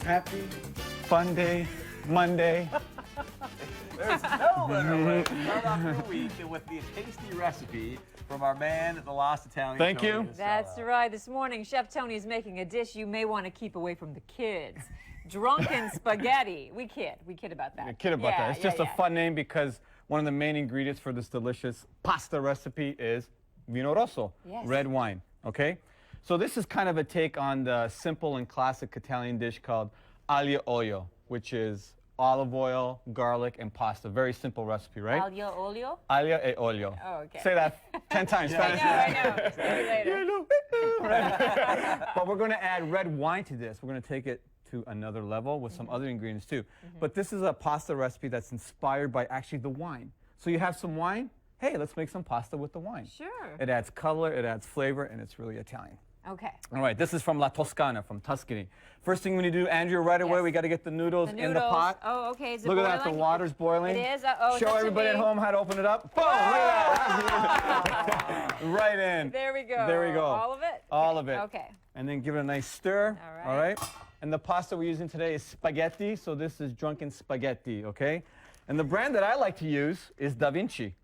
Happy Fun Day Monday. There's no better way to start off your week than with the tasty recipe from our man at the Lost Italian. Thank you. That's right. This morning, Chef Tony is making a dish you may want to keep away from the kids. Drunken spaghetti. We kid about that. A kid about that. It's just a fun name because one of the main ingredients for this delicious pasta recipe is vino rosso, red wine. Okay? So this is kind of a take on the simple and classic Italian dish called aglio olio, which is olive oil, garlic, and pasta. Very simple recipe, right? Aglio olio? Aglio e olio. Oh, okay. Say that 10 times. I know. Maybe later. But we're going to add red wine to this. We're going to take it to another level with some other ingredients too. But this is a pasta recipe that's inspired by actually the wine. So you have some wine. Hey, let's make some pasta with the wine. Sure. It adds color, it adds flavor, and it's really Italian. Okay. All right, this is from La Toscana, from Tuscany. First thing we need to do, Andrea, right away, we got to get the noodles in the pot. Oh, okay. Is it Look boiling? at that, the water's boiling. It is? Oh, Show everybody at home how to open it up. Boom, look at that. Right in. There we go. There we go. All of it? All of it. Okay. And then give it a nice stir. All right. And the pasta we're using today is spaghetti, so this is Drunken spaghetti, okay? And the brand that I like to use is Da Vinci.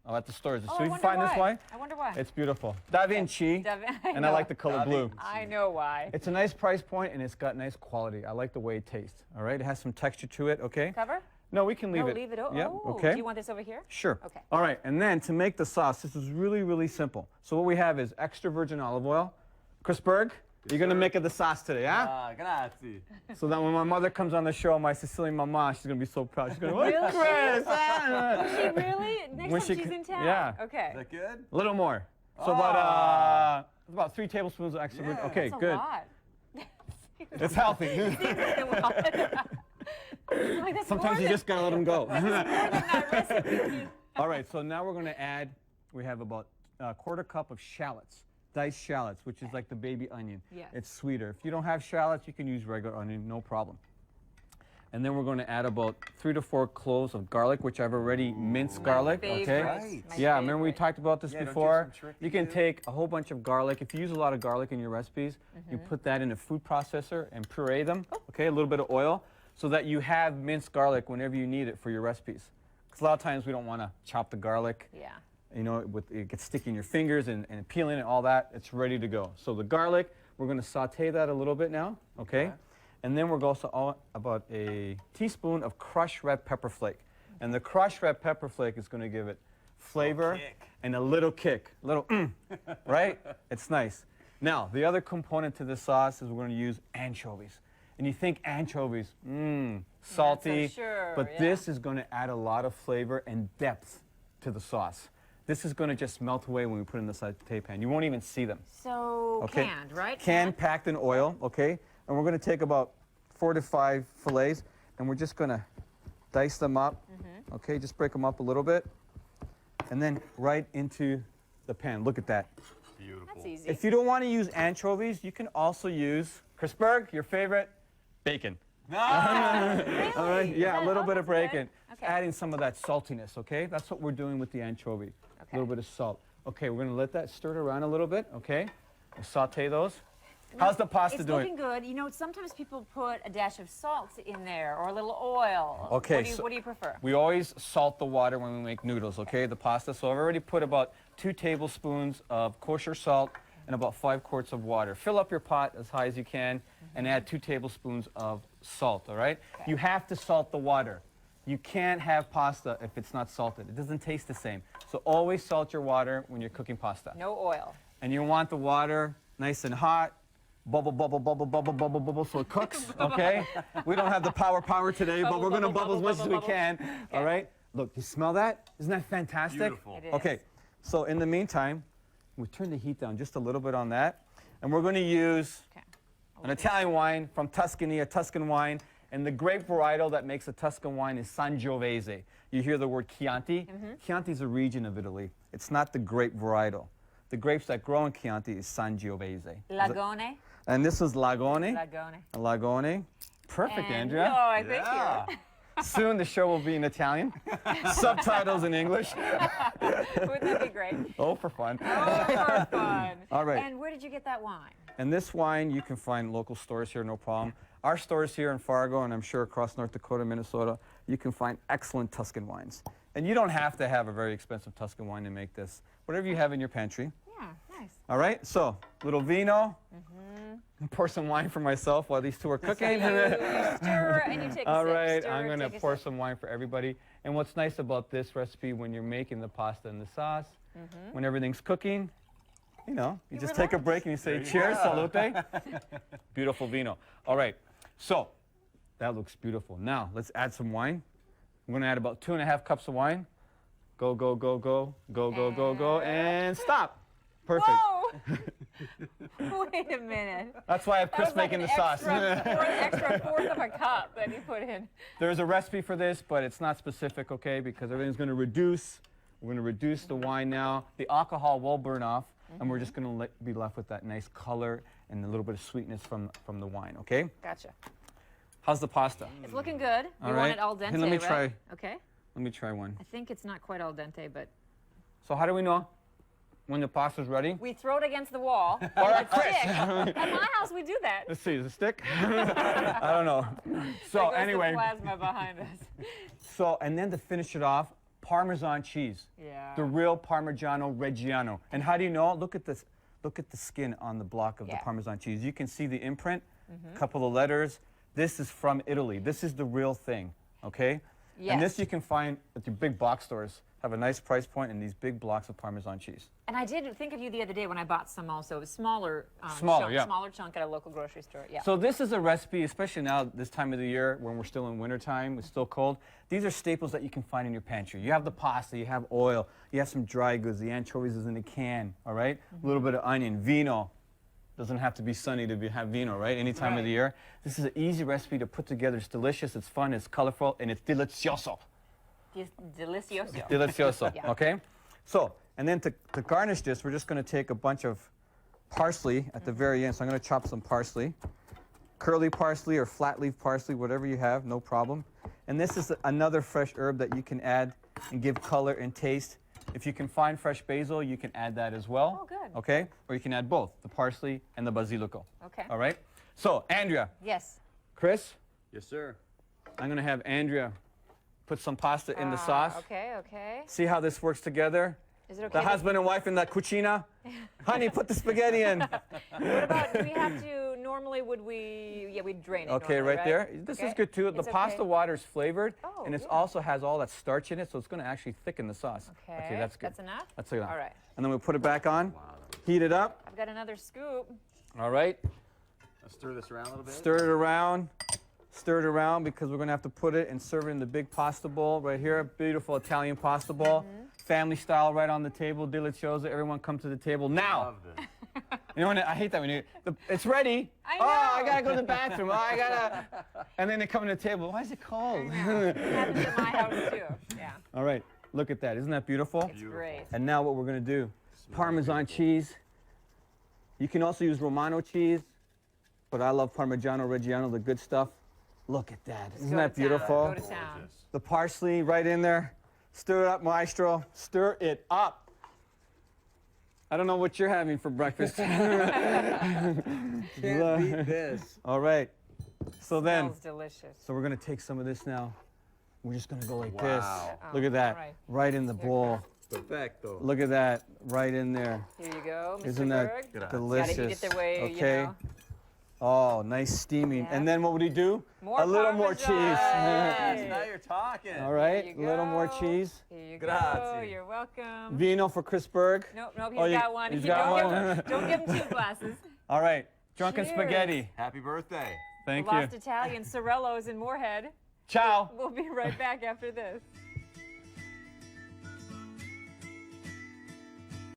Oh, at the stores. Oh, so you find this wine? I wonder why. It's beautiful. Da Vinci. And I like the color blue. I know why. It's a nice price point and it's got nice quality. I like the way it tastes. All right, it has some texture to it. Okay. Cover? No, we can leave it. Leave it. Yeah. Oh, Okay. Do you want this over here? Sure. Okay. All right, and then to make the sauce, this is really, really simple. So what we have is extra virgin olive oil. Chris Berg, you're gonna make it the sauce today, huh? Ah, grazie. So that when my mother comes on the show, my Sicilian mama, she's gonna be so proud. She's gonna go, oh, Chris! She really? Next time she's in town? Yeah. Okay. Is that good? A little more. So about 3 tablespoons of extra virgin. Okay, That's good. a lot. It's healthy. Like, that's Sometimes more you just gotta let them go. than that recipe. All right, so now we're gonna add, we have about a quarter cup of shallots, diced shallots, which is like the baby onion. Yes. It's sweeter. If you don't have shallots, you can use regular onion, no problem. And then we're gonna add about 3 to 4 cloves of garlic, which I've already minced garlic, okay? Right. Yeah, remember we talked about this Yeah, don't you before? have some trick You to can do? take a whole bunch of garlic. If you use a lot of garlic in your recipes, you put that in a food processor and puree them, okay? A little bit of oil, so that you have minced garlic whenever you need it for your recipes. Because a lot of times we don't want to chop the garlic. Yeah. You know, it gets sticky in your fingers and peeling and all that. It's ready to go. So the garlic, we're going to saute that a little bit now, okay? And then we're going to about a teaspoon of crushed red pepper flake. And the crushed red pepper flake is going to give it flavor and a little kick, right? It's nice. Now, the other component to this sauce is we're going to use anchovies. And you think anchovies, salty, Not so sure, but this is going to add a lot of flavor and depth to the sauce. This is going to just melt away when we put it in the saute pan. You won't even see them. So canned, right? Canned, packed in oil, okay? And we're going to take about 4 to 5 fillets, and we're just going to dice them up, okay? Just break them up a little bit, and then right into the pan. Look at that. Beautiful. That's easy. If you don't want to use anchovies, you can also use, Chris Berg, your favorite, bacon. No! Really? All right, yeah, a little bit of that's good. bacon. Okay. Adding some of that saltiness, okay? That's what we're doing with the anchovy. A little bit of salt. Okay, we're gonna let that stir around a little bit, okay? We'll saute those. How's the pasta It's doing? looking good. You know, sometimes people put a dash of salt in there or a little oil. Okay, What do you prefer? We always salt the water when we make noodles, okay? The pasta. So I've already put about 2 tablespoons of kosher salt and about 5 quarts of water. Fill up your pot as high as you can and add 2 tablespoons of salt, all right? You have to salt the water. You can't have pasta if it's not salted. It doesn't taste the same. So always salt your water when you're cooking pasta. No oil. And you want the water nice and hot. Bubble, bubble, bubble, bubble, bubble, bubble, so it cooks, okay? We don't have the power today, but we're going to bubble as much as we can, all right? Look, you smell that? Isn't that fantastic? Beautiful. It is. Okay, so in the meantime, we turn the heat down just a little bit on that, and we're going to use an Italian wine from Tuscany, a Tuscan wine, and the grape varietal that makes a Tuscan wine is Sangiovese. You hear the word Chianti? Chianti is a region of Italy. It's not the grape varietal. The grapes that grow in Chianti is Sangiovese. Lagone. And this is Lagone. Lagone. Lagone. Perfect, And, Andrea. Oh, I thank Yeah. you. Soon the show will be in Italian, subtitles in English. Wouldn't that be great? Oh, for fun. Oh, for fun. All right. And where did you get that wine? And this wine you can find local stores here, no problem. our stores here in Fargo, and I'm sure across North Dakota, Minnesota, you can find excellent Tuscan wines. And you don't have to have a very expensive Tuscan wine to make this. Whatever you have in your pantry. Yeah, nice. All right, so little vino. Pour some wine for myself while these two are cooking. You stir and you take a All sip. right, Stir, I'm going to take a pour sip. some wine for everybody. And what's nice about this recipe when you're making the pasta and the sauce, when everything's cooking, you know, you just take a break and you say, cheers, salute. Beautiful vino. All right, so that looks beautiful. Now, let's add some wine. I'm going to add about 2.5 cups of wine. Go, go, go, go, go, go, go, go, and stop. Perfect. Whoa! Wait a minute. That's why I have Chris That was like making an the sauce. extra fourth of a cup that he put in. There's a recipe for this, but it's not specific, okay, because everything's going to reduce. We're going to reduce the wine now. The alcohol will burn off, and we're just going to be left with that nice color and a little bit of sweetness from the wine, okay? Gotcha. How's the pasta? It's looking good. All You right. want it al dente, Hey, let me right? try. Okay. Let me try one. I think it's not quite al dente, but So how do we know when the pasta's ready? we throw it against the wall. All right, It's a stick. At my house, we do that. Let's see, is it a stick? I don't know. So There goes anyway, the plasma behind us. so and then to finish it off, Parmesan cheese. Yeah. The real Parmigiano Reggiano. And how do you know? Look at this. Look at the skin on the block of the Yeah. Parmesan cheese. You can see the imprint, a couple of letters. This is from Italy. This is the real thing, okay? Yes. And this you can find at your big box stores. Have a nice price point and these big blocks of Parmesan cheese. And I did think of you the other day when I bought some also. It was smaller, smaller chunk at a local grocery store. Yeah. So this is a recipe, especially now this time of the year when we're still in wintertime, it's still cold. These are staples that you can find in your pantry. You have the pasta, you have oil, you have some dry goods, the anchovies is in a can, all right? A little bit of onion, vino. Doesn't have to be sunny to have vino, right? Any time of the year. This is an easy recipe to put together. It's delicious, it's fun, it's colorful, and it's delicioso. Delicioso. Delicioso, Yeah. okay? So, and then to garnish this, we're just going to take a bunch of parsley at the very end. So I'm going to chop some parsley. Curly parsley or flat leaf parsley, whatever you have, no problem. And this is another fresh herb that you can add and give color and taste. If you can find fresh basil, you can add that as well. Oh, good. Okay? Or you can add both, the parsley and the basilico. Okay. All right? So, Andrea, Yes. Chris, Yes, sir. I'm going to have Andrea put some pasta in the sauce. Okay, okay. See how this works together? Is it okay? The husband and wife in the cucina. Honey, put the spaghetti in. What about, do we have to, normally would we, we'd drain it Okay, normally, right there. This is Okay. good too. The It's pasta okay. water is flavored, Oh, and it yeah. also has all that starch in it, so it's going to actually thicken the sauce. Okay, that's good. That's enough? That's enough. All right. And then we'll put it back on, heat it up. I've got another scoop. All right. Let's stir this around a little bit. Stir it around. Stir it around because we're going to have to put it and serve it in the big pasta bowl right here. Beautiful Italian pasta bowl. Family style right on the table. Delicioso. Everyone come to the table now. Love this. You know what? I hate that when it's ready. I Oh, I know. gotta go to the bathroom. Oh, I gotta. And then they come to the table. Why is it cold? It happens at my house too. Yeah, All right. Look at that. Isn't that beautiful? it's great. And now what we're gonna do? Parmesan cheese. You can also use Romano cheese, but I love Parmigiano Reggiano, the good stuff. Look at that. Isn't Go that to town. beautiful? Go to town. The parsley right in there. Stir it up, maestro. Stir it up. I don't know what you're having for breakfast. Can't beat this. All right. So then, Smells delicious. so we're gonna take some of this now. We're just gonna go like Wow. this. Look at that. All right. Right in the bowl. Perfecto. Look at that. Right in there. Here you go, Mr. Isn't that Berg. Grazie. delicious? Gotta eat it the way, okay. you know. Oh, nice steaming. Yeah. And then what would he do? More a little more Parmesan. cheese. Yes, now you're talking. All right. Here A you little more go. cheese. Here you go. Grazie. You're welcome. Vino for Chris Berg. Nope, he's Oh, got one. he's You got don't one? don't give him 2 glasses. All right. Drunken Cheers. spaghetti. Happy birthday. Thank Lost you. Italian Sorello's in Moorhead. Ciao. We'll be right back after this.